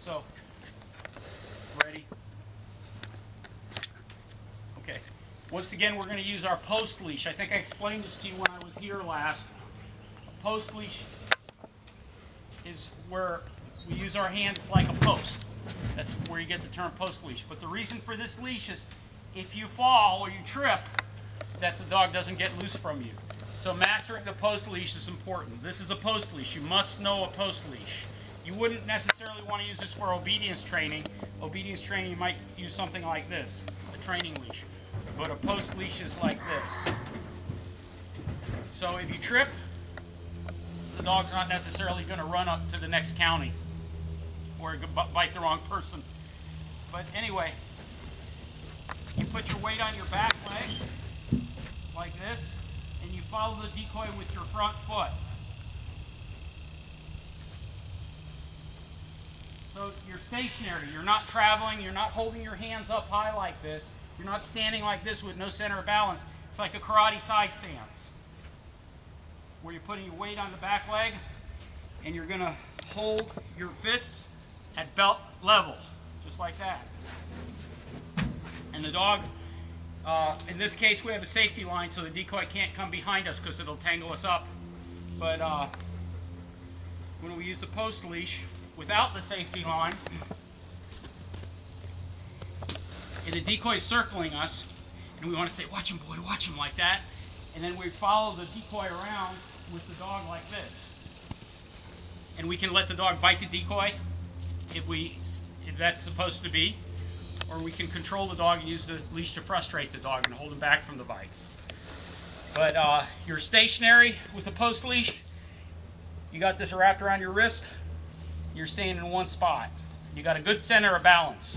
So, ready? Okay. Once again, we're going to use our post leash. I think I explained this to you when I was here last. A post leash is where we use our hand. It's like a post. That's where you get the term post leash. But the reason for this leash is if you fall or you trip, that the dog doesn't get loose from you. So mastering the post leash is important. This is a post leash. You must know a post leash. You wouldn't necessarily want to use this for obedience training. Obedience training, you might use something like this, a training leash. But a post leash is like this. So if you trip, the dog's not necessarily going to run up to the next county or bite the wrong person. But anyway, you put your weight on your back leg like this, and you follow the decoy with your front foot. So you're stationary, you're not traveling, you're not holding your hands up high like this, you're not standing like this with no center of balance. It's like a karate side stance, where you're putting your weight on the back leg, and you're going to hold your fists at belt level, just like that. And the dog, in this case we have a safety line so the decoy can't come behind us because it'll tangle us up. But when we use the post leash without the safety line, and the decoy's circling us, and we want to say, "Watch him, boy, watch him," like that, and then we follow the decoy around with the dog like this. And we can let the dog bite the decoy if that's supposed to be, or we can control the dog and use the leash to frustrate the dog and hold him back from the bite. But you're stationary with the post leash. You got this wrapped around your wrist. You're staying in one spot. You got a good center of balance.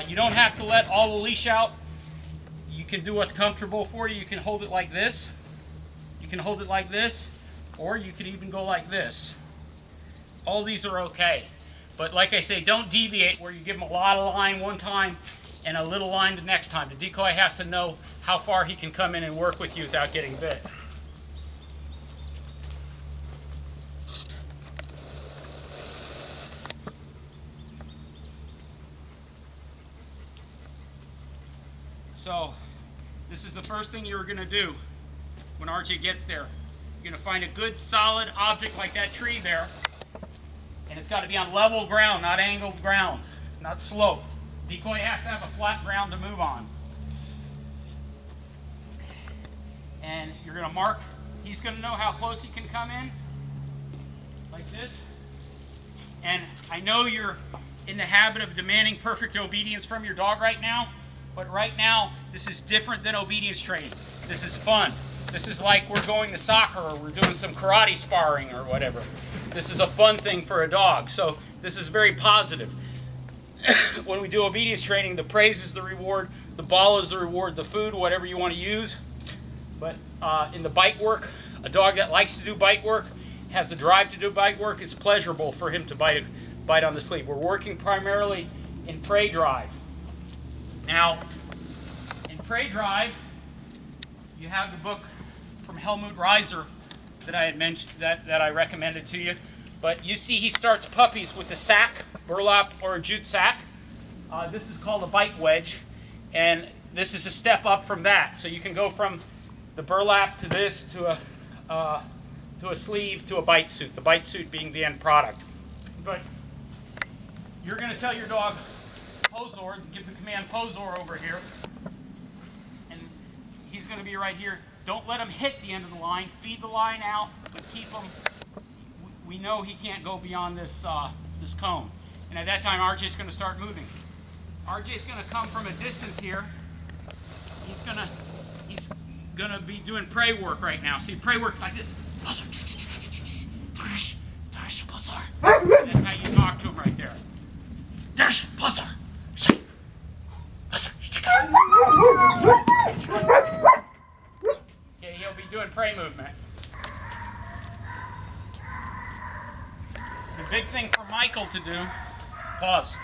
You don't have to let all the leash out. You can do what's comfortable for you. You can hold it like this. You can hold it like this, or you can even go like this. All these are okay. But like I say, don't deviate where you give him a lot of line one time and a little line the next time. The decoy has to know how far he can come in and work with you without getting bit. So, this is the first thing you're going to do when RJ gets there. You're going to find a good solid object like that tree there. And it's got to be on level ground, not angled ground, not sloped. Decoy has to have a flat ground to move on. And you're going to mark, he's going to know how close he can come in, like this. And I know you're in the habit of demanding perfect obedience from your dog right now, but right now, this is different than obedience training. This is fun. This is like we're going to soccer or we're doing some karate sparring or whatever. This is a fun thing for a dog. So this is very positive. When we do obedience training, the praise is the reward, the ball is the reward, the food, whatever you want to use. But in the bite work, a dog that likes to do bite work, has the drive to do bite work, it's pleasurable for him to bite on the sleeve. We're working primarily in prey drive. Now, in prey drive, you have the book from Helmut Reiser that I had mentioned, that I recommended to you. But you see he starts puppies with a sack, burlap or a jute sack. This is called a bite wedge, and this is a step up from that. So you can go from the burlap to this to a sleeve to a bite suit, the bite suit being the end product. But you're going to tell your dog, Posor, give the command Posor over here, and he's going to be right here. Don't let him hit the end of the line. Feed the line out, but keep him. We know he can't go beyond this this cone. And at that time, RJ's going to start moving. RJ's going to come from a distance here. He's gonna be doing prey work right now. See, prey work like this. And that's how you talk to him right there. Okay, he'll be doing prey movement. The big thing for Michael to do, pause.